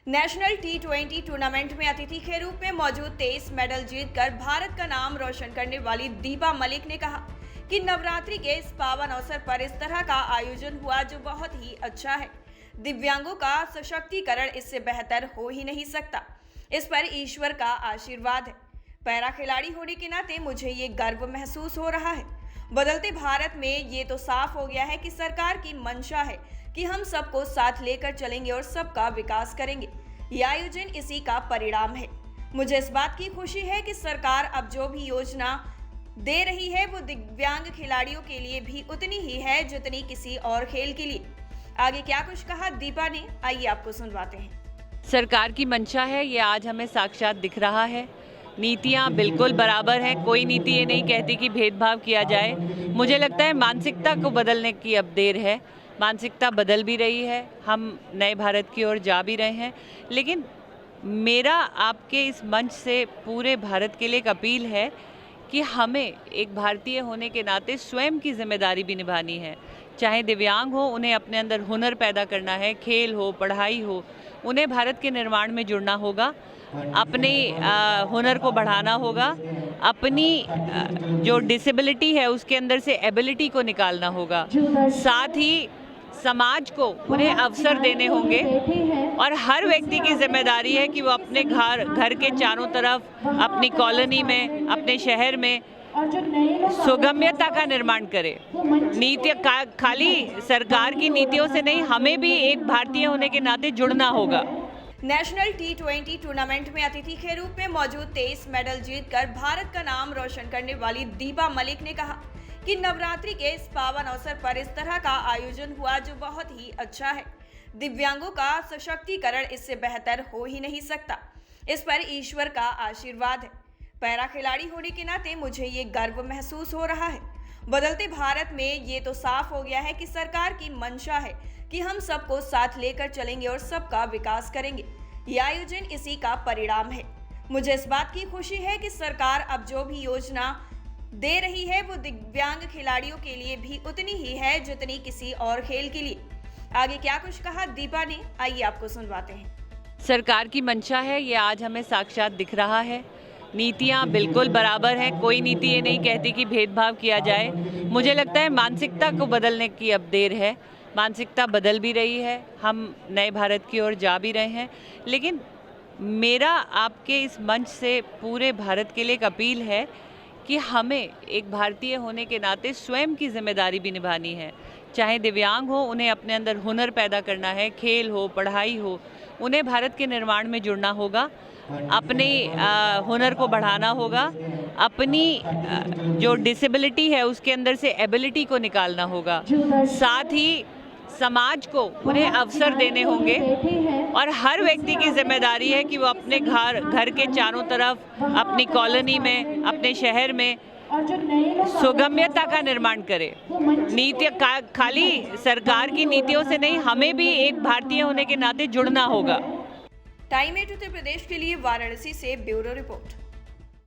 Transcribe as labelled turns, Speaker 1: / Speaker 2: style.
Speaker 1: National T20 tournament में अतिथि के रूप में मौजूद 23 मेडल जीतकर भारत का नाम रोशन करने वाली दीपा मलिक ने कहा कि नवरात्रि के इस पावन अवसर पर इस तरह का आयोजन हुआ जो बहुत ही अच्छा है। दिव्यांगों का सशक्तिकरण इससे बेहतर हो ही नहीं सकता। इस पर ईश्वर का आशीर्वाद है। पैरा खिलाड़ी होने के नाते मुझे ये गर्व महसूस हो रहा है। बदलते भारत में ये तो साफ हो गया है कि सरकार की मंशा है कि हम सबको साथ लेकर चलेंगे और सबका विकास करेंगे। यह आयोजन इसी का परिणाम है। मुझे इस बात की खुशी है कि सरकार अब जो भी योजना दे रही है वो दिव्यांग खिलाड़ियों के लिए भी उतनी ही है जितनी किसी और खेल के लिए। आगे क्या कुछ कहा दीपा ने, आइए आपको सुनवाते हैं।
Speaker 2: सरकार की मंशा है, ये आज हमें साक्षात दिख रहा है। नीतियाँ बिल्कुल बराबर हैं, कोई नीति ये नहीं कहती कि भेदभाव किया जाए। मुझे लगता है मानसिकता को बदलने की अब देर है। मानसिकता बदल भी रही है, हम नए भारत की ओर जा भी रहे हैं। लेकिन मेरा आपके इस मंच से पूरे भारत के लिए एक अपील है कि हमें एक भारतीय होने के नाते स्वयं की जिम्मेदारी भी निभानी है। चाहे दिव्यांग हो, उन्हें अपने अंदर हुनर पैदा करना है, खेल हो, पढ़ाई हो, उन्हें भारत के निर्माण में जुड़ना होगा, अपने हुनर को बढ़ाना होगा, अपनी जो डिसेबिलिटी है उसके अंदर से एबिलिटी को निकालना होगा। साथ ही समाज को उन्हें अवसर देने होंगे और हर व्यक्ति की जिम्मेदारी है कि वो अपने घर के चारों तरफ, अपनी कॉलोनी में, अपने शहर में सुगम्यता का निर्माण करे। नीति खाली सरकार की नीतियों से नहीं, हमें भी एक भारतीय होने के नाते जुड़ना होगा।
Speaker 1: नेशनल T20 टूर्नामेंट में अतिथि के रूप में मौजूद 23 मेडल जीतकर भारत का नाम रोशन करने वाली दीपा मलिक ने कहा कि नवरात्रि के इस पावन अवसर पर इस तरह का आयोजन हुआ जो बहुत ही अच्छा है। दिव्यांगों का सशक्तिकरण इससे बेहतर हो ही नहीं सकता। इस पर ईश्वर का आशीर्वाद है। पैरा खिलाड़ी होने के नाते मुझे ये गर्व महसूस हो रहा है। बदलते भारत में ये तो साफ हो गया है कि सरकार की मंशा है कि हम सबको साथ लेकर चलेंगे और सबका विकास करेंगे। यह आयोजन इसी का परिणाम है। मुझे इस बात की खुशी है कि सरकार अब जो भी योजना दे रही है वो दिव्यांग खिलाड़ियों के लिए भी उतनी ही है जितनी किसी और खेल के लिए। आगे क्या कुछ कहा दीपा ने, आइए आपको सुनवाते हैं।
Speaker 2: सरकार की मंशा है, ये आज हमें साक्षात दिख रहा है। नीतियाँ बिल्कुल बराबर हैं, कोई नीति ये नहीं कहती कि भेदभाव किया जाए। मुझे लगता है मानसिकता को बदलने की अब देर है। मानसिकता बदल भी रही है, हम नए भारत की ओर जा भी रहे हैं। लेकिन मेरा आपके इस मंच से पूरे भारत के लिए एक अपील है कि हमें एक भारतीय होने के नाते स्वयं की जिम्मेदारी भी निभानी है। चाहे दिव्यांग हो, उन्हें अपने अंदर हुनर पैदा करना है, खेल हो, पढ़ाई हो, उन्हें भारत के निर्माण में जुड़ना होगा, अपने हुनर को बढ़ाना होगा, अपनी जो डिसेबिलिटी है उसके अंदर से एबिलिटी को निकालना होगा। साथ ही समाज को उन्हें अवसर देने होंगे और हर व्यक्ति की जिम्मेदारी है कि वो अपने घर के चारों तरफ, अपनी कॉलोनी में, अपने शहर में सुगम्यता का निर्माण करे। नीति खाली सरकार की नीतियों से नहीं, हमें भी एक भारतीय होने के नाते जुड़ना होगा।
Speaker 1: टाइम 8 उत्तर प्रदेश के लिए वाराणसी से ब्यूरो रिपोर्ट।